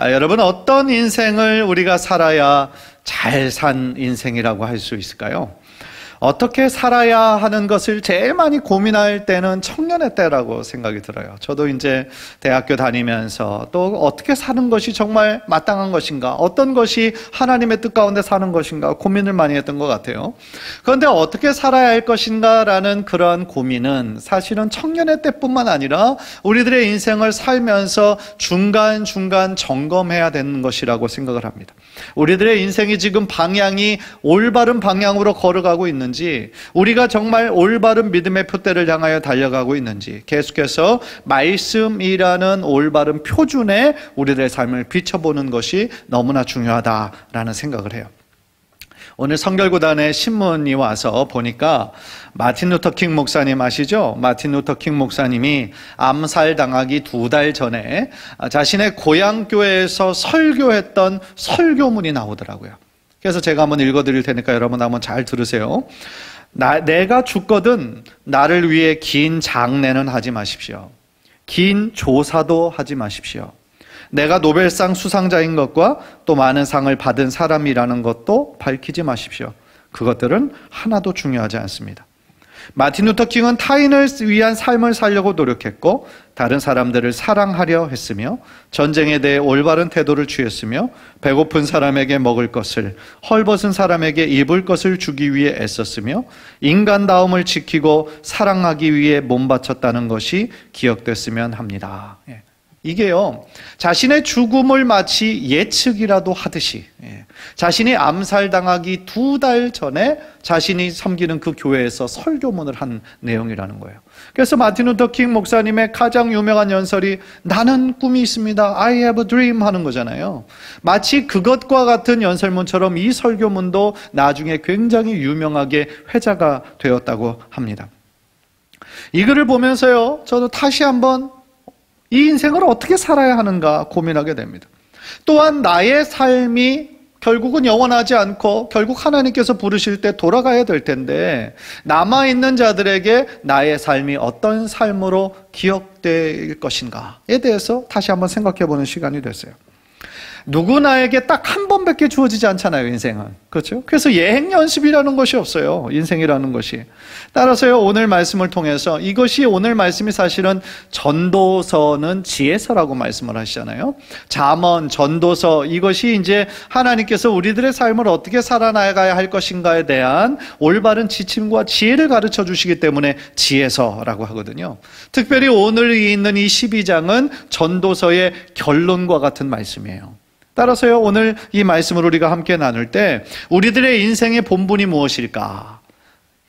여러분, 어떤 인생을 우리가 살아야 잘 산 인생이라고 할 수 있을까요? 어떻게 살아야 하는 것을 제일 많이 고민할 때는 청년의 때라고 생각이 들어요. 저도 이제 대학교 다니면서 또 어떻게 사는 것이 정말 마땅한 것인가, 어떤 것이 하나님의 뜻 가운데 사는 것인가 고민을 많이 했던 것 같아요. 그런데 어떻게 살아야 할 것인가라는 그런 고민은 사실은 청년의 때뿐만 아니라 우리들의 인생을 살면서 중간중간 점검해야 되는 것이라고 생각을 합니다. 우리들의 인생이 지금 방향이 올바른 방향으로 걸어가고 있는지, 우리가 정말 올바른 믿음의 표대를 향하여 달려가고 있는지, 계속해서 말씀이라는 올바른 표준에 우리들의 삶을 비춰보는 것이 너무나 중요하다라는 생각을 해요. 오늘 성결구단에 신문이 와서 보니까 마틴 루터 킹 목사님 아시죠? 마틴 루터 킹 목사님이 암살당하기 2달 전에 자신의 고향 교회에서 설교했던 설교문이 나오더라고요. 그래서 제가 한번 읽어드릴 테니까 여러분 한번 잘 들으세요. 내가 죽거든 나를 위해 긴 장례는 하지 마십시오. 긴 조사도 하지 마십시오. 내가 노벨상 수상자인 것과 또 많은 상을 받은 사람이라는 것도 밝히지 마십시오. 그것들은 하나도 중요하지 않습니다. 마틴 루터 킹은 타인을 위한 삶을 살려고 노력했고, 다른 사람들을 사랑하려 했으며, 전쟁에 대해 올바른 태도를 취했으며, 배고픈 사람에게 먹을 것을, 헐벗은 사람에게 입을 것을 주기 위해 애썼으며, 인간다움을 지키고 사랑하기 위해 몸 바쳤다는 것이 기억됐으면 합니다. 이게요, 자신의 죽음을 마치 예측이라도 하듯이, 자신이 암살당하기 2달 전에 자신이 섬기는 그 교회에서 설교문을 한 내용이라는 거예요. 그래서 마틴 루터 킹 목사님의 가장 유명한 연설이 나는 꿈이 있습니다, I have a dream 하는 거잖아요. 마치 그것과 같은 연설문처럼 이 설교문도 나중에 굉장히 유명하게 회자가 되었다고 합니다. 이 글을 보면서요, 저도 다시 한번 이 인생을 어떻게 살아야 하는가 고민하게 됩니다. 또한 나의 삶이 결국은 영원하지 않고 결국 하나님께서 부르실 때 돌아가야 될 텐데, 남아있는 자들에게 나의 삶이 어떤 삶으로 기억될 것인가에 대해서 다시 한번 생각해보는 시간이 됐어요. 누구나에게 딱 한 번밖에 주어지지 않잖아요, 인생은. 그렇죠? 그래서 예행 연습이라는 것이 없어요, 인생이라는 것이. 따라서요, 오늘 말씀을 통해서 이것이, 오늘 말씀이 사실은 전도서는 지혜서라고 말씀을 하시잖아요. 잠언, 전도서, 이것이 이제 하나님께서 우리들의 삶을 어떻게 살아나가야 할 것인가에 대한 올바른 지침과 지혜를 가르쳐 주시기 때문에 지혜서라고 하거든요. 특별히 오늘 있는 이 12장은 전도서의 결론과 같은 말씀이에요. 따라서요, 오늘 이 말씀을 우리가 함께 나눌 때 우리들의 인생의 본분이 무엇일까?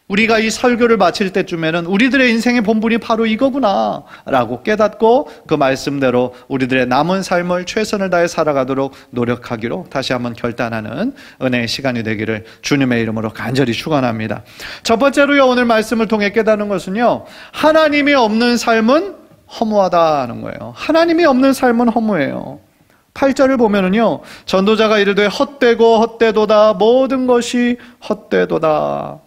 우리가 이 설교를 마칠 때쯤에는 우리들의 인생의 본분이 바로 이거구나 라고 깨닫고 그 말씀대로 우리들의 남은 삶을 최선을 다해 살아가도록 노력하기로 다시 한번 결단하는 은혜의 시간이 되기를 주님의 이름으로 간절히 축원합니다. 첫 번째로요, 오늘 말씀을 통해 깨닫는 것은요, 하나님이 없는 삶은 허무하다는 거예요. 하나님이 없는 삶은 허무해요. 8절을 보면은요, 전도자가 이르되 헛되고 헛되도다, 모든 것이 헛되도다.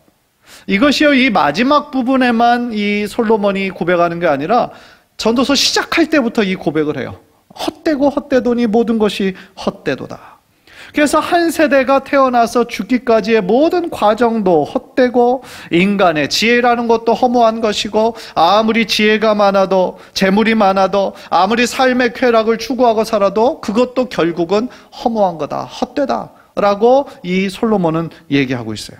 이것이요, 이 마지막 부분에만 이 솔로몬이 고백하는 게 아니라 전도서 시작할 때부터 이 고백을 해요. 헛되고 헛되도니 모든 것이 헛되도다. 그래서 한 세대가 태어나서 죽기까지의 모든 과정도 헛되고, 인간의 지혜라는 것도 허무한 것이고, 아무리 지혜가 많아도, 재물이 많아도, 아무리 삶의 쾌락을 추구하고 살아도 그것도 결국은 허무한 거다, 헛되다 라고 이 솔로몬은 얘기하고 있어요.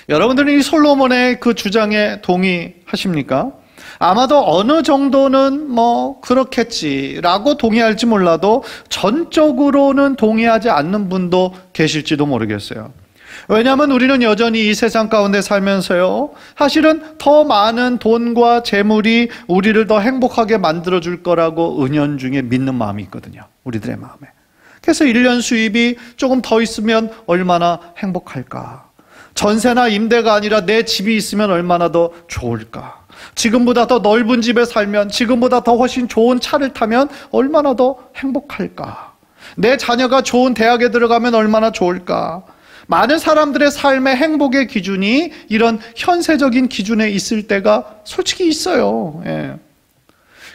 여러분들은 이 솔로몬의 그 주장에 동의하십니까? 아마도 어느 정도는 그렇겠지라고 동의할지 몰라도 전적으로는 동의하지 않는 분도 계실지도 모르겠어요. 왜냐하면 우리는 여전히 이 세상 가운데 살면서요, 사실은 더 많은 돈과 재물이 우리를 더 행복하게 만들어줄 거라고 은연중에 믿는 마음이 있거든요, 우리들의 마음에. 그래서 1년 수입이 조금 더 있으면 얼마나 행복할까? 전세나 임대가 아니라 내 집이 있으면 얼마나 더 좋을까? 지금보다 더 넓은 집에 살면, 지금보다 더 훨씬 좋은 차를 타면 얼마나 더 행복할까? 내 자녀가 좋은 대학에 들어가면 얼마나 좋을까? 많은 사람들의 삶의 행복의 기준이 이런 현세적인 기준에 있을 때가 솔직히 있어요.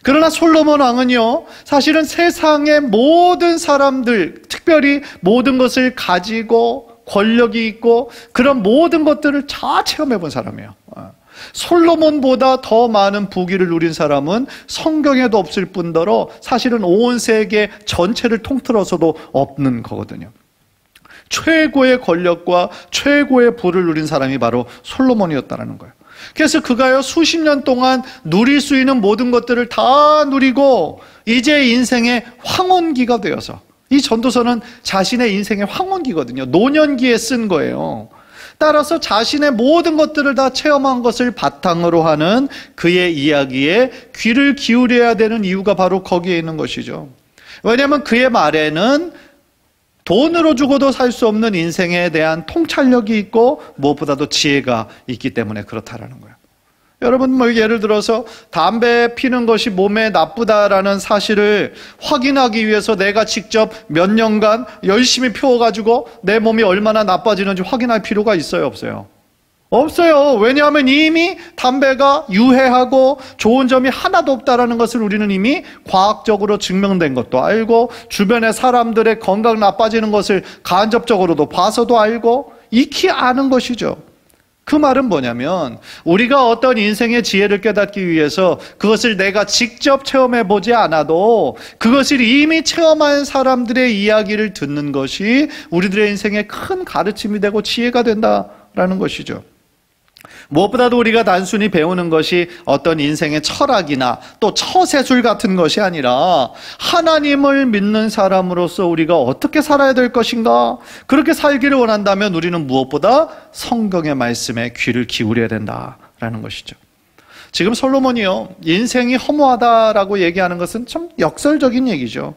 그러나 솔로몬 왕은요, 사실은 세상의 모든 사람들, 특별히 모든 것을 가지고 권력이 있고 그런 모든 것들을 다 체험해 본 사람이에요. 솔로몬보다 더 많은 부귀를 누린 사람은 성경에도 없을 뿐더러 사실은 온 세계 전체를 통틀어서도 없는 거거든요. 최고의 권력과 최고의 부를 누린 사람이 바로 솔로몬이었다는 거예요. 그래서 그가요, 수십 년 동안 누릴 수 있는 모든 것들을 다 누리고 이제 인생의 황혼기가 되어서, 이 전도서는 자신의 인생의 황혼기거든요. 노년기에 쓴 거예요. 따라서 자신의 모든 것들을 다 체험한 것을 바탕으로 하는 그의 이야기에 귀를 기울여야 되는 이유가 바로 거기에 있는 것이죠. 왜냐하면 그의 말에는 돈으로 주고도 살 수 없는 인생에 대한 통찰력이 있고 무엇보다도 지혜가 있기 때문에 그렇다라는 거예요. 여러분, 뭐 예를 들어서 담배 피는 것이 몸에 나쁘다라는 사실을 확인하기 위해서 내가 직접 몇 년간 열심히 피워가지고 내 몸이 얼마나 나빠지는지 확인할 필요가 있어요, 없어요? 없어요. 왜냐하면 이미 담배가 유해하고 좋은 점이 하나도 없다라는 것을 우리는 이미 과학적으로 증명된 것도 알고, 주변의 사람들의 건강 나빠지는 것을 간접적으로도 봐서도 알고 익히 아는 것이죠. 그 말은 뭐냐면, 우리가 어떤 인생의 지혜를 깨닫기 위해서 그것을 내가 직접 체험해 보지 않아도 그것을 이미 체험한 사람들의 이야기를 듣는 것이 우리들의 인생에 큰 가르침이 되고 지혜가 된다라는 것이죠. 무엇보다도 우리가 단순히 배우는 것이 어떤 인생의 철학이나 또 처세술 같은 것이 아니라 하나님을 믿는 사람으로서 우리가 어떻게 살아야 될 것인가, 그렇게 살기를 원한다면 우리는 무엇보다 성경의 말씀에 귀를 기울여야 된다라는 것이죠. 지금 솔로몬이요, 인생이 허무하다라고 얘기하는 것은 좀 역설적인 얘기죠.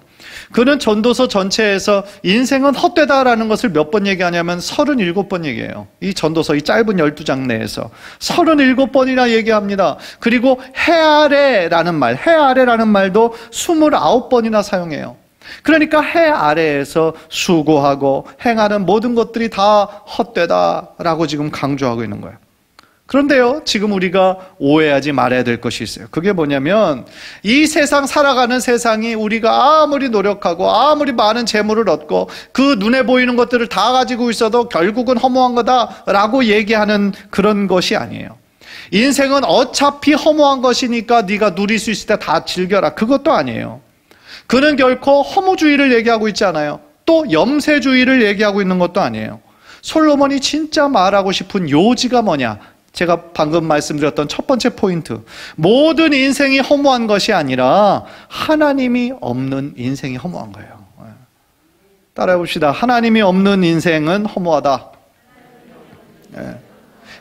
그는 전도서 전체에서 인생은 헛되다라는 것을 몇 번 얘기하냐면 37번 얘기해요. 이 전도서, 이 짧은 12장 내에서 37번이나 얘기합니다. 그리고 해 아래라는 말도 29번이나 사용해요. 그러니까 해 아래에서 수고하고 행하는 모든 것들이 다 헛되다라고 지금 강조하고 있는 거예요. 그런데요, 지금 우리가 오해하지 말아야 될 것이 있어요. 그게 뭐냐면, 이 세상, 살아가는 세상이 우리가 아무리 노력하고 아무리 많은 재물을 얻고 그 눈에 보이는 것들을 다 가지고 있어도 결국은 허무한 거다라고 얘기하는 그런 것이 아니에요. 인생은 어차피 허무한 것이니까 네가 누릴 수 있을 때 다 즐겨라, 그것도 아니에요. 그는 결코 허무주의를 얘기하고 있지 않아요. 또 염세주의를 얘기하고 있는 것도 아니에요. 솔로몬이 진짜 말하고 싶은 요지가 뭐냐? 제가 방금 말씀드렸던 첫 번째 포인트, 모든 인생이 허무한 것이 아니라 하나님이 없는 인생이 허무한 거예요. 따라해 봅시다. 하나님이 없는 인생은 허무하다.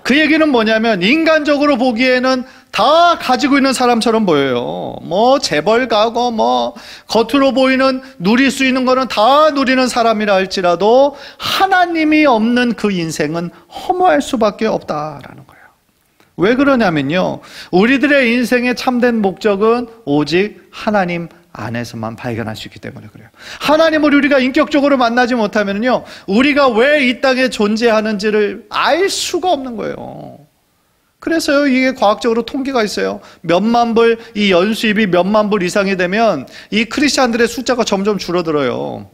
그 얘기는 뭐냐면, 인간적으로 보기에는 다 가지고 있는 사람처럼 보여요. 뭐 재벌 가고 뭐 겉으로 보이는 누릴 수 있는 거는 다 누리는 사람이라 할지라도 하나님이 없는 그 인생은 허무할 수밖에 없다라는 거예요. 왜 그러냐면요, 우리들의 인생의 참된 목적은 오직 하나님 안에서만 발견할 수 있기 때문에 그래요. 하나님을 우리가 인격적으로 만나지 못하면요, 우리가 왜 이 땅에 존재하는지를 알 수가 없는 거예요. 그래서요, 이게 과학적으로 통계가 있어요. 몇만 불, 이 연수입이 몇만 불 이상이 되면 이 크리스찬들의 숫자가 점점 줄어들어요.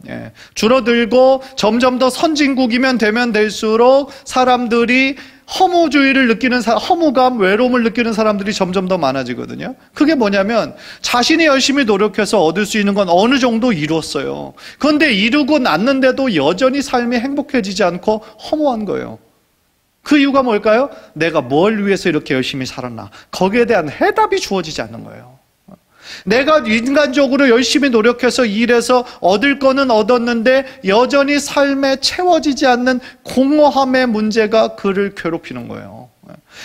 줄어들고 점점 더 선진국이면 되면 될수록 사람들이 허무주의를 느끼는 허무감, 외로움을 느끼는 사람들이 점점 더 많아지거든요. 그게 뭐냐면, 자신이 열심히 노력해서 얻을 수 있는 건 어느 정도 이뤘어요. 그런데 이루고 났는데도 여전히 삶이 행복해지지 않고 허무한 거예요. 그 이유가 뭘까요? 내가 뭘 위해서 이렇게 열심히 살았나? 거기에 대한 해답이 주어지지 않는 거예요. 내가 인간적으로 열심히 노력해서 일해서 얻을 거는 얻었는데 여전히 삶에 채워지지 않는 공허함의 문제가 그를 괴롭히는 거예요.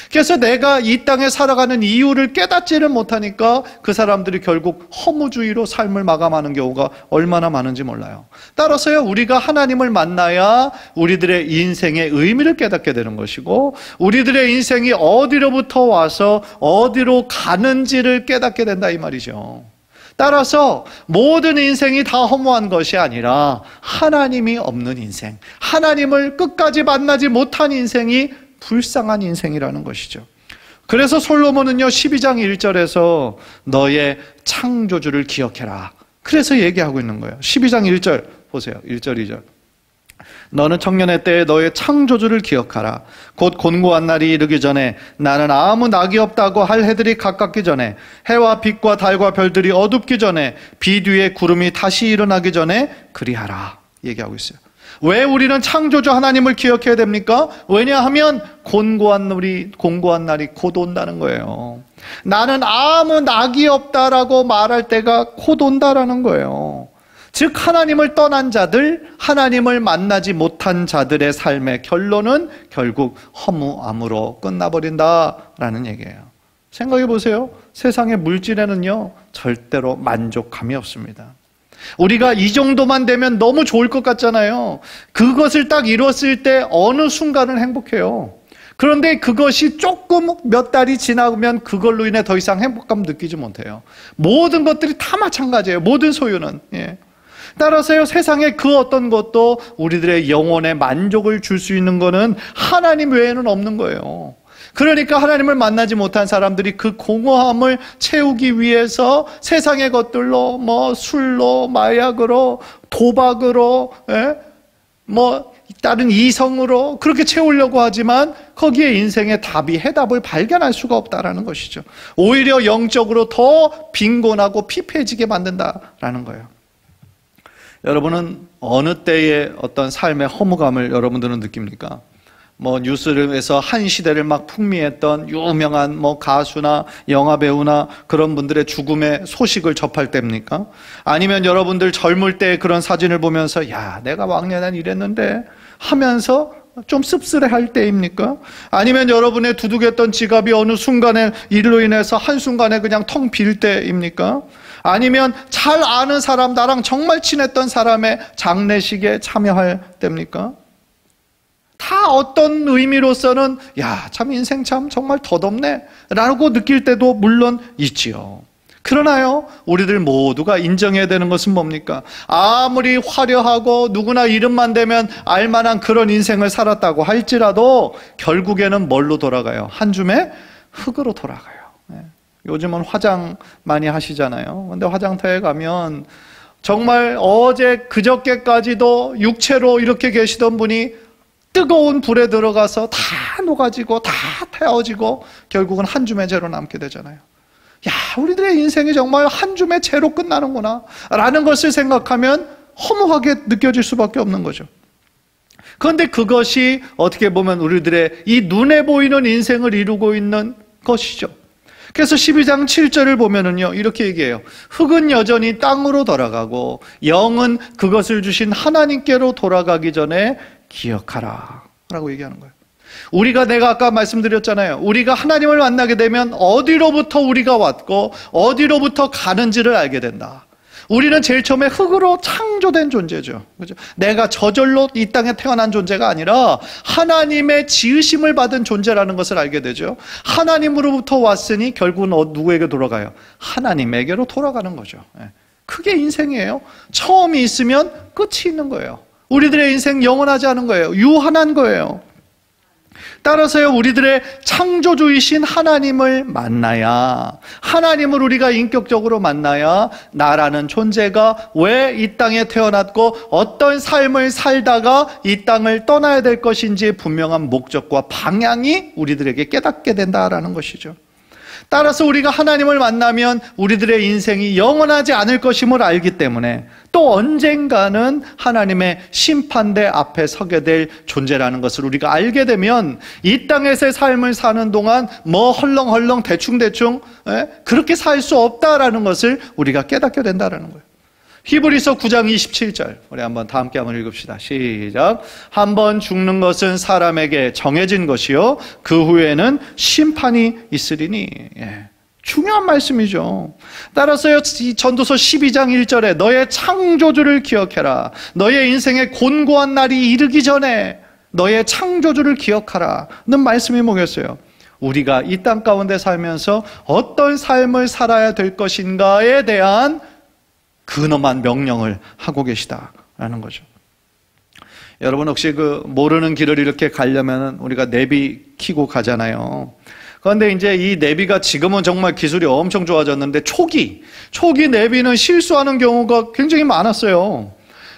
그래서 내가 이 땅에 살아가는 이유를 깨닫지를 못하니까 그 사람들이 결국 허무주의로 삶을 마감하는 경우가 얼마나 많은지 몰라요. 따라서요, 우리가 하나님을 만나야 우리들의 인생의 의미를 깨닫게 되는 것이고, 우리들의 인생이 어디로부터 와서 어디로 가는지를 깨닫게 된다, 이 말이죠. 따라서 모든 인생이 다 허무한 것이 아니라 하나님이 없는 인생, 하나님을 끝까지 만나지 못한 인생이 불쌍한 인생이라는 것이죠. 그래서 솔로몬은요 12장 1절에서 너의 창조주를 기억해라, 그래서 얘기하고 있는 거예요. 12장 1절 보세요. 1절 2절. 너는 청년의 때에 너의 창조주를 기억하라. 곧 곤고한 날이 이르기 전에, 나는 아무 낙이 없다고 할 해들이 가깝기 전에, 해와 빛과 달과 별들이 어둡기 전에, 비 뒤에 구름이 다시 일어나기 전에 그리하라 얘기하고 있어요. 왜 우리는 창조주 하나님을 기억해야 됩니까? 왜냐하면 곤고한 날이 곧 온다는 거예요. 나는 아무 낙이 없다라고 말할 때가 곧 온다라는 거예요. 즉 하나님을 떠난 자들, 하나님을 만나지 못한 자들의 삶의 결론은 결국 허무함으로 끝나버린다라는 얘기예요. 생각해 보세요. 세상의 물질에는요 절대로 만족감이 없습니다. 우리가 이 정도만 되면 너무 좋을 것 같잖아요. 그것을 딱 이뤘을 때 어느 순간은 행복해요. 그런데 그것이 조금 몇 달이 지나면 그걸로 인해 더 이상 행복감 느끼지 못해요. 모든 것들이 다 마찬가지예요. 모든 소유는. 따라서요 세상에 그 어떤 것도 우리들의 영혼에 만족을 줄 수 있는 것은 하나님 외에는 없는 거예요. 그러니까 하나님을 만나지 못한 사람들이 그 공허함을 채우기 위해서 세상의 것들로, 술로, 마약으로, 도박으로, 다른 이성으로 그렇게 채우려고 하지만 거기에 인생의 답이, 해답을 발견할 수가 없다라는 것이죠. 오히려 영적으로 더 빈곤하고 피폐해지게 만든다라는 거예요. 여러분은 어느 때의 어떤 삶의 허무감을 여러분들은 느낍니까? 뉴스에서 한 시대를 막 풍미했던 유명한 가수나 영화배우나 그런 분들의 죽음의 소식을 접할 때입니까? 아니면 여러분들 젊을 때 그런 사진을 보면서 야, 내가 왕년엔 이랬는데 하면서 좀 씁쓸해할 때입니까? 아니면 여러분의 두둑했던 지갑이 어느 순간에 일로 인해서 한순간에 그냥 텅 빌 때입니까? 아니면 잘 아는 사람, 나랑 정말 친했던 사람의 장례식에 참여할 때입니까? 다 어떤 의미로서는 야, 참 인생 참 정말 덧없네 라고 느낄 때도 물론 있지요. 그러나요, 우리들 모두가 인정해야 되는 것은 뭡니까? 아무리 화려하고 누구나 이름만 대면 알만한 그런 인생을 살았다고 할지라도 결국에는 뭘로 돌아가요? 한 줌의 흙으로 돌아가요. 요즘은 화장 많이 하시잖아요. 근데 화장터에 가면 정말 어제 그저께까지도 육체로 이렇게 계시던 분이 뜨거운 불에 들어가서 다 녹아지고 다 태워지고 결국은 한 줌의 재로 남게 되잖아요. 야, 우리들의 인생이 정말 한 줌의 재로 끝나는구나 라는 것을 생각하면 허무하게 느껴질 수밖에 없는 거죠. 그런데 그것이 어떻게 보면 우리들의 이 눈에 보이는 인생을 이루고 있는 것이죠. 그래서 12장 7절을 보면은요 이렇게 얘기해요. 흙은 여전히 땅으로 돌아가고 영은 그것을 주신 하나님께로 돌아가기 전에 기억하라 라고 얘기하는 거예요. 내가 아까 말씀드렸잖아요. 우리가 하나님을 만나게 되면 어디로부터 우리가 왔고 어디로부터 가는지를 알게 된다. 우리는 제일 처음에 흙으로 창조된 존재죠. 그렇죠? 내가 저절로 이 땅에 태어난 존재가 아니라 하나님의 지으심을 받은 존재라는 것을 알게 되죠. 하나님으로부터 왔으니 결국은 누구에게 돌아가요? 하나님에게로 돌아가는 거죠. 그게 인생이에요. 처음이 있으면 끝이 있는 거예요. 우리들의 인생 영원하지 않은 거예요. 유한한 거예요. 따라서요 우리들의 창조주이신 하나님을 만나야, 하나님을 우리가 인격적으로 만나야 나라는 존재가 왜 이 땅에 태어났고 어떤 삶을 살다가 이 땅을 떠나야 될 것인지의 분명한 목적과 방향이 우리들에게 깨닫게 된다라는 것이죠. 따라서 우리가 하나님을 만나면 우리들의 인생이 영원하지 않을 것임을 알기 때문에 또 언젠가는 하나님의 심판대 앞에 서게 될 존재라는 것을 우리가 알게 되면 이 땅에서의 삶을 사는 동안 헐렁헐렁 대충대충 그렇게 살 수 없다라는 것을 우리가 깨닫게 된다는 거예요. 히브리서 9장 27절 우리 한번 다 함께 한번 읽읍시다. 시작. 한번 죽는 것은 사람에게 정해진 것이요 그 후에는 심판이 있으리니. 중요한 말씀이죠. 따라서요 이 전도서 12장 1절에 너의 창조주를 기억해라. 너의 인생의 곤고한 날이 이르기 전에 너의 창조주를 기억하라는 말씀이 뭐겠어요? 우리가 이 땅 가운데 살면서 어떤 삶을 살아야 될 것인가에 대한 근엄한 명령을 하고 계시다라는 거죠. 여러분 혹시 모르는 길을 이렇게 가려면 우리가 내비 키고 가잖아요. 그런데 이제 이 내비가 지금은 정말 기술이 엄청 좋아졌는데 초기 내비는 실수하는 경우가 굉장히 많았어요.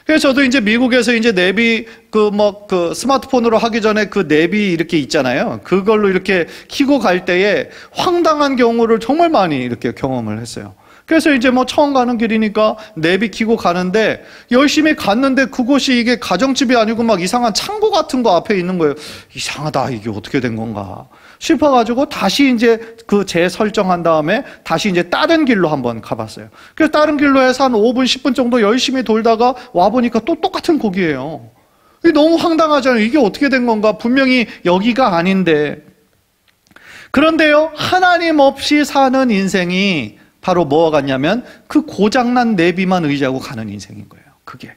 그래서 저도 이제 미국에서 이제 내비 그 스마트폰으로 하기 전에 그 내비 이렇게 있잖아요. 그걸로 이렇게 키고 갈 때에 황당한 경우를 정말 많이 이렇게 경험을 했어요. 그래서 이제 뭐 처음 가는 길이니까 내비 키고 가는데 열심히 갔는데 그곳이 이게 가정집이 아니고 막 이상한 창고 같은 거 앞에 있는 거예요. 이상하다, 이게 어떻게 된 건가 싶어가지고 다시 이제 그 재설정한 다음에 다시 이제 다른 길로 한번 가봤어요. 그래서 다른 길로 해서 한 5분 10분 정도 열심히 돌다가 와보니까 또 똑같은 곡이에요. 이게 너무 황당하잖아요. 이게 어떻게 된 건가, 분명히 여기가 아닌데. 그런데요, 하나님 없이 사는 인생이 바로 뭐와 같냐면 그 고장난 내비만 의지하고 가는 인생인 거예요. 그게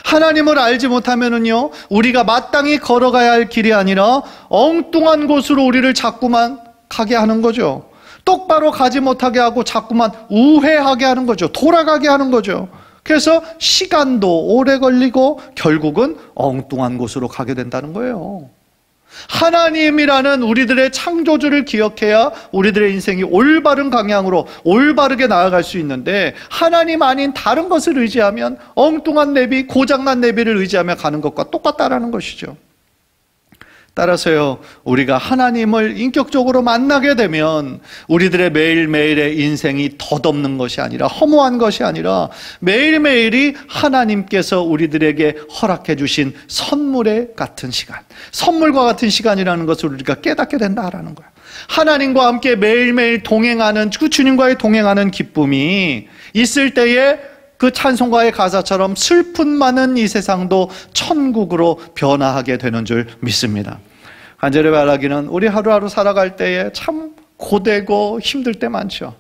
하나님을 알지 못하면은요, 우리가 마땅히 걸어가야 할 길이 아니라 엉뚱한 곳으로 우리를 자꾸만 가게 하는 거죠. 똑바로 가지 못하게 하고 자꾸만 우회하게 하는 거죠. 돌아가게 하는 거죠. 그래서 시간도 오래 걸리고 결국은 엉뚱한 곳으로 가게 된다는 거예요. 하나님이라는 우리들의 창조주를 기억해야 우리들의 인생이 올바른 방향으로 올바르게 나아갈 수 있는데, 하나님 아닌 다른 것을 의지하면 엉뚱한 내비, 고장난 내비를 의지하며 가는 것과 똑같다라는 것이죠. 따라서요, 우리가 하나님을 인격적으로 만나게 되면 우리들의 매일매일의 인생이 덧없는 것이 아니라, 허무한 것이 아니라 매일매일이 하나님께서 우리들에게 허락해 주신 선물의 같은 시간, 선물과 같은 시간이라는 것을 우리가 깨닫게 된다라는 거예요. 하나님과 함께 매일매일 동행하는, 그 주님과의 동행하는 기쁨이 있을 때에 그 찬송가의 가사처럼 슬픔 많은 이 세상도 천국으로 변화하게 되는 줄 믿습니다. 간절히 바라기는 우리 하루하루 살아갈 때에 참 고되고 힘들 때 많죠.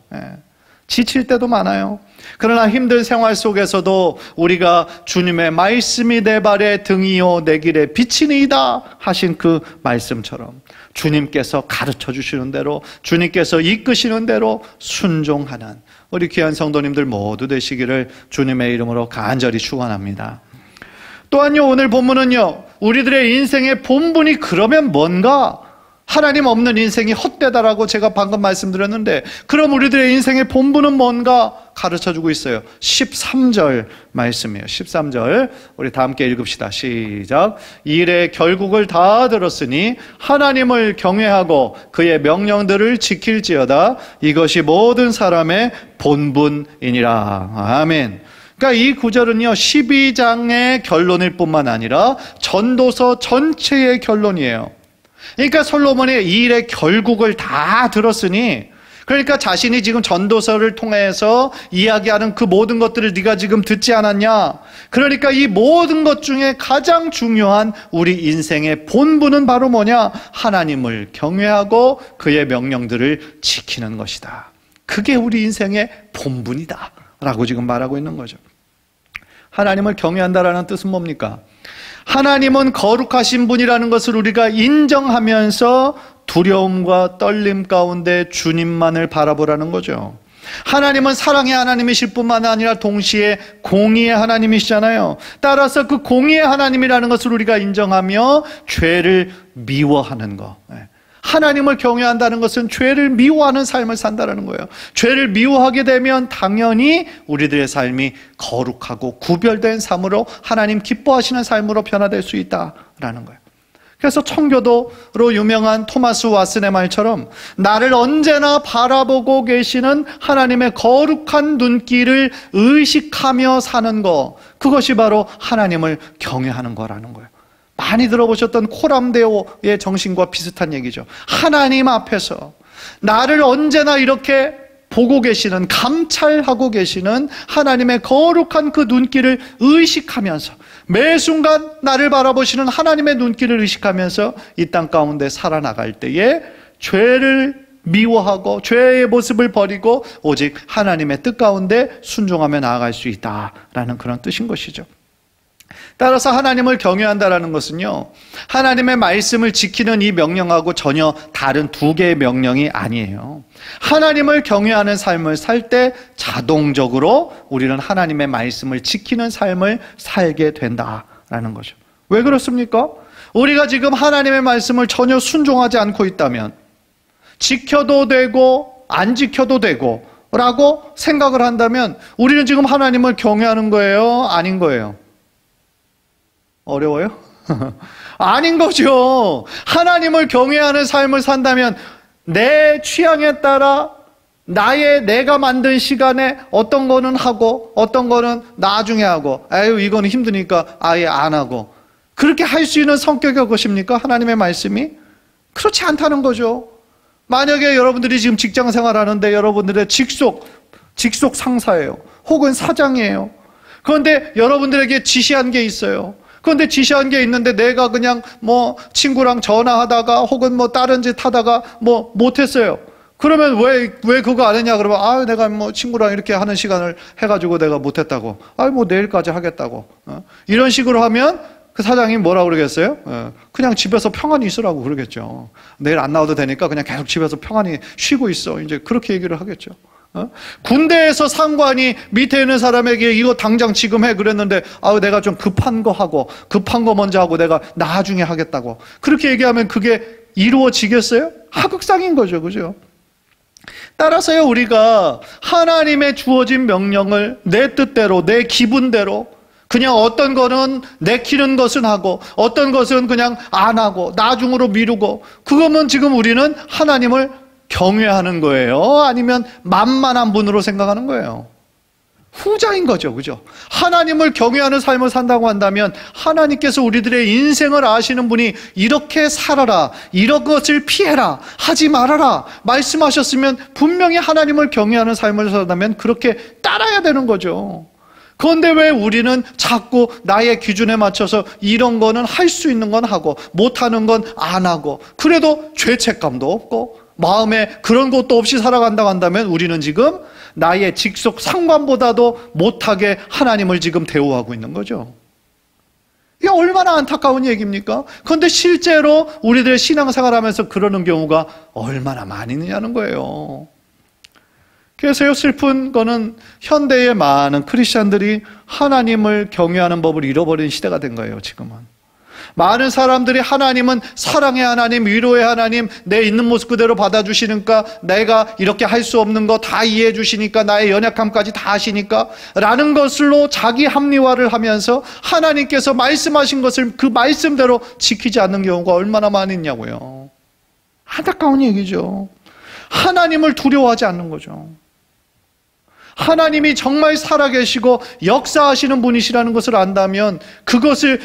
지칠 때도 많아요. 그러나 힘든 생활 속에서도 우리가 주님의 말씀이 내 발의 등이요 내 길의 빛이니이다 하신 그 말씀처럼 주님께서 가르쳐 주시는 대로, 주님께서 이끄시는 대로 순종하는 우리 귀한 성도님들 모두 되시기를 주님의 이름으로 간절히 축원합니다. 또한요, 오늘 본문은요, 우리들의 인생의 본분이 그러면 뭔가, 하나님 없는 인생이 헛되다라고 제가 방금 말씀드렸는데, 그럼 우리들의 인생의 본분은 뭔가 가르쳐주고 있어요. 13절 말씀이에요. 13절 우리 다 함께 읽읍시다. 시작. 일의 결국을 다 들었으니 하나님을 경외하고 그의 명령들을 지킬지어다. 이것이 모든 사람의 본분이니라. 아멘. 그러니까 이 구절은요, 12장의 결론일 뿐만 아니라 전도서 전체의 결론이에요. 그러니까 솔로몬이 이 일의 결국을 다 들었으니, 그러니까 자신이 지금 전도서를 통해서 이야기하는 그 모든 것들을 네가 지금 듣지 않았냐? 그러니까 이 모든 것 중에 가장 중요한 우리 인생의 본분은 바로 뭐냐? 하나님을 경외하고 그의 명령들을 지키는 것이다. 그게 우리 인생의 본분이다 라고 지금 말하고 있는 거죠. 하나님을 경외한다라는 뜻은 뭡니까? 하나님은 거룩하신 분이라는 것을 우리가 인정하면서 두려움과 떨림 가운데 주님만을 바라보라는 거죠. 하나님은 사랑의 하나님이실 뿐만 아니라 동시에 공의의 하나님이시잖아요. 따라서 그 공의의 하나님이라는 것을 우리가 인정하며 죄를 미워하는 거. 하나님을 경외한다는 것은 죄를 미워하는 삶을 산다는 거예요. 죄를 미워하게 되면 당연히 우리들의 삶이 거룩하고 구별된 삶으로, 하나님 기뻐하시는 삶으로 변화될 수 있다라는 거예요. 그래서 청교도로 유명한 토마스 왓슨의 말처럼 나를 언제나 바라보고 계시는 하나님의 거룩한 눈길을 의식하며 사는 것, 그것이 바로 하나님을 경외하는 거라는 거예요. 많이 들어보셨던 코람데오의 정신과 비슷한 얘기죠. 하나님 앞에서 나를 언제나 이렇게 보고 계시는, 감찰하고 계시는 하나님의 거룩한 그 눈길을 의식하면서, 매 순간 나를 바라보시는 하나님의 눈길을 의식하면서 이 땅 가운데 살아나갈 때에 죄를 미워하고 죄의 모습을 버리고 오직 하나님의 뜻 가운데 순종하며 나아갈 수 있다라는 그런 뜻인 것이죠. 따라서 하나님을 경외한다라는 것은요, 하나님의 말씀을 지키는 이 명령하고 전혀 다른 두 개의 명령이 아니에요. 하나님을 경외하는 삶을 살 때 자동적으로 우리는 하나님의 말씀을 지키는 삶을 살게 된다라는 거죠. 왜 그렇습니까? 우리가 지금 하나님의 말씀을 전혀 순종하지 않고 있다면, 지켜도 되고 안 지켜도 되고 라고 생각을 한다면 우리는 지금 하나님을 경외하는 거예요? 아닌 거예요? 어려워요? 아닌 거죠. 하나님을 경외하는 삶을 산다면 내 취향에 따라 내가 만든 시간에 어떤 거는 하고 어떤 거는 나중에 하고, 아유 이거는 힘드니까 아예 안 하고, 그렇게 할 수 있는 성격이 것입니까? 하나님의 말씀이? 그렇지 않다는 거죠. 만약에 여러분들이 지금 직장 생활하는데 여러분들의 직속 상사예요, 혹은 사장이에요. 그런데 여러분들에게 지시한 게 있어요. 그런데 지시한 게 있는데 내가 그냥 뭐 친구랑 전화하다가 혹은 뭐 다른 짓 하다가 뭐 못했어요. 그러면 왜 그거 안 했냐 그러면, 아 내가 뭐 친구랑 이렇게 하는 시간을 해가지고 내가 못했다고, 아 뭐 내일까지 하겠다고, 이런 식으로 하면 그 사장이 뭐라고 그러겠어요? 그냥 집에서 평안히 있으라고 그러겠죠. 내일 안 나와도 되니까 그냥 계속 집에서 평안히 쉬고 있어, 이제 그렇게 얘기를 하겠죠. 군대에서 상관이 밑에 있는 사람에게 이거 당장 지금 해 그랬는데, 아우 내가 좀 급한 거 먼저 하고 내가 나중에 하겠다고 그렇게 얘기하면 그게 이루어지겠어요? 하극상인 거죠, 그죠? 따라서요, 우리가 하나님의 주어진 명령을 내 뜻대로, 내 기분대로, 그냥 어떤 거는 내키는 것은 하고 어떤 것은 그냥 안 하고 나중으로 미루고, 그거면 지금 우리는 하나님을 경외하는 거예요? 아니면 만만한 분으로 생각하는 거예요? 후자인 거죠, 그죠? 하나님을 경외하는 삶을 산다고 한다면 하나님께서 우리들의 인생을 아시는 분이 이렇게 살아라, 이런 것을 피해라, 하지 말아라 말씀하셨으면 분명히 하나님을 경외하는 삶을 산다면 그렇게 따라야 되는 거죠. 그런데 왜 우리는 자꾸 나의 기준에 맞춰서 이런 거는 할 수 있는 건 하고 못하는 건 안 하고, 그래도 죄책감도 없고 마음에 그런 것도 없이 살아간다고 한다면 우리는 지금 나의 직속 상관보다도 못하게 하나님을 지금 대우하고 있는 거죠. 이게 얼마나 안타까운 얘기입니까? 그런데 실제로 우리들의 신앙생활하면서 그러는 경우가 얼마나 많이 있느냐는 거예요. 그래서요, 슬픈 거는 현대의 많은 크리스찬들이 하나님을 경외하는 법을 잃어버린 시대가 된 거예요, 지금은. 많은 사람들이 하나님은 사랑의 하나님, 위로의 하나님, 내 있는 모습 그대로 받아주시니까, 내가 이렇게 할 수 없는 거 다 이해해 주시니까, 나의 연약함까지 다 아시니까 라는 것으로 자기 합리화를 하면서 하나님께서 말씀하신 것을 그 말씀대로 지키지 않는 경우가 얼마나 많이 있냐고요. 안타까운 얘기죠. 하나님을 두려워하지 않는 거죠. 하나님이 정말 살아계시고 역사하시는 분이시라는 것을 안다면 그것을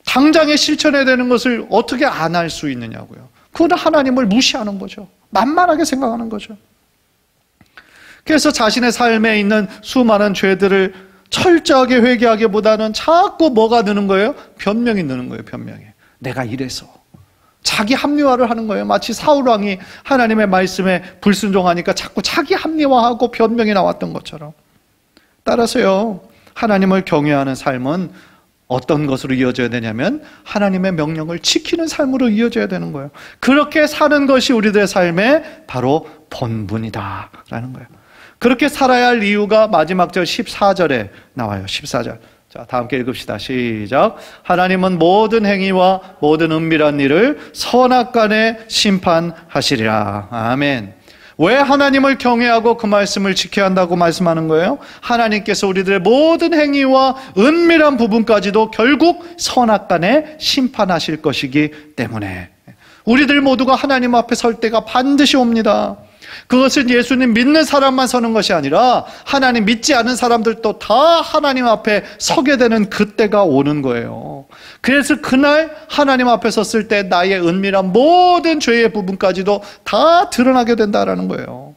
당장에 실천해야 되는 것을 어떻게 안 할 수 있느냐고요. 그건 하나님을 무시하는 거죠. 만만하게 생각하는 거죠. 그래서 자신의 삶에 있는 수많은 죄들을 철저하게 회개하기보다는 자꾸 뭐가 느는 거예요? 변명이 느는 거예요, 변명이. 내가 이래서. 자기 합리화를 하는 거예요. 마치 사울왕이 하나님의 말씀에 불순종하니까 자꾸 자기 합리화하고 변명이 나왔던 것처럼. 따라서요, 하나님을 경외하는 삶은 어떤 것으로 이어져야 되냐면 하나님의 명령을 지키는 삶으로 이어져야 되는 거예요. 그렇게 사는 것이 우리들의 삶의 바로 본분이다 라는 거예요. 그렇게 살아야 할 이유가 마지막 절 14절에 나와요. 14절. 자, 다 함께 읽읍시다. 시작. 하나님은 모든 행위와 모든 은밀한 일을 선악간에 심판하시리라. 아멘. 왜 하나님을 경외하고 그 말씀을 지켜야 한다고 말씀하는 거예요? 하나님께서 우리들의 모든 행위와 은밀한 부분까지도 결국 선악간에 심판하실 것이기 때문에 우리들 모두가 하나님 앞에 설 때가 반드시 옵니다. 그것은 예수님 믿는 사람만 서는 것이 아니라 하나님 믿지 않은 사람들도 다 하나님 앞에 서게 되는 그때가 오는 거예요. 그래서 그날 하나님 앞에 섰을 때 나의 은밀한 모든 죄의 부분까지도 다 드러나게 된다라는 거예요.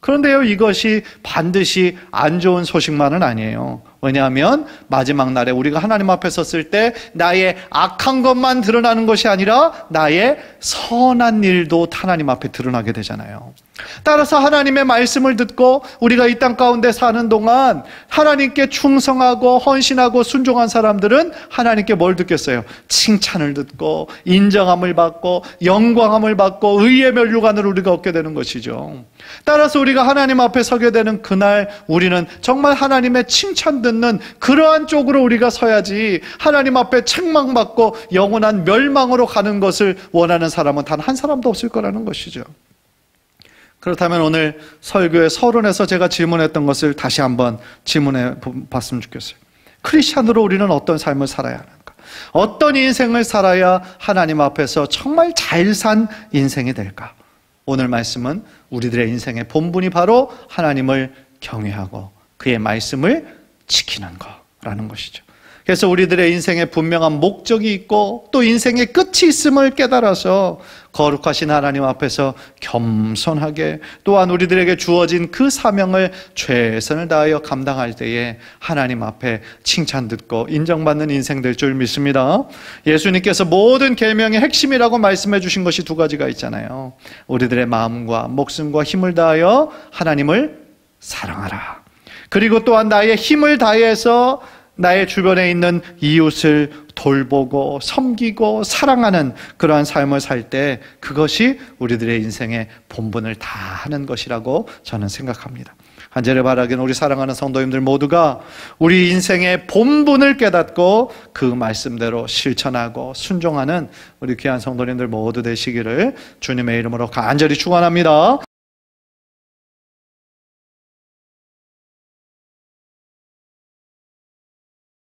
그런데요, 이것이 반드시 안 좋은 소식만은 아니에요. 왜냐하면 마지막 날에 우리가 하나님 앞에 섰을 때 나의 악한 것만 드러나는 것이 아니라 나의 선한 일도 하나님 앞에 드러나게 되잖아요. 따라서 하나님의 말씀을 듣고 우리가 이 땅 가운데 사는 동안 하나님께 충성하고 헌신하고 순종한 사람들은 하나님께 뭘 듣겠어요? 칭찬을 듣고 인정함을 받고 영광함을 받고 의의 면류관을 우리가 얻게 되는 것이죠. 따라서 우리가 하나님 앞에 서게 되는 그날 우리는 정말 하나님의 칭찬 듣는 그러한 쪽으로 우리가 서야지, 하나님 앞에 책망받고 영원한 멸망으로 가는 것을 원하는 사람은 단 한 사람도 없을 거라는 것이죠. 그렇다면 오늘 설교의 서론에서 제가 질문했던 것을 다시 한번 질문해 봤으면 좋겠어요. 크리스찬으로 우리는 어떤 삶을 살아야 하는가? 어떤 인생을 살아야 하나님 앞에서 정말 잘 산 인생이 될까? 오늘 말씀은 우리들의 인생의 본분이 바로 하나님을 경외하고 그의 말씀을 지키는 거라는 것이죠. 그래서 우리들의 인생에 분명한 목적이 있고 또 인생의 끝이 있음을 깨달아서 거룩하신 하나님 앞에서 겸손하게 또한 우리들에게 주어진 그 사명을 최선을 다하여 감당할 때에 하나님 앞에 칭찬 듣고 인정받는 인생 될 줄 믿습니다. 예수님께서 모든 계명의 핵심이라고 말씀해 주신 것이 두 가지가 있잖아요. 우리들의 마음과 목숨과 힘을 다하여 하나님을 사랑하라. 그리고 또한 나의 힘을 다해서 나의 주변에 있는 이웃을 돌보고 섬기고 사랑하는 그러한 삶을 살 때 그것이 우리들의 인생의 본분을 다하는 것이라고 저는 생각합니다. 간절히 바라기는 우리 사랑하는 성도님들 모두가 우리 인생의 본분을 깨닫고 그 말씀대로 실천하고 순종하는 우리 귀한 성도님들 모두 되시기를 주님의 이름으로 간절히 축원합니다.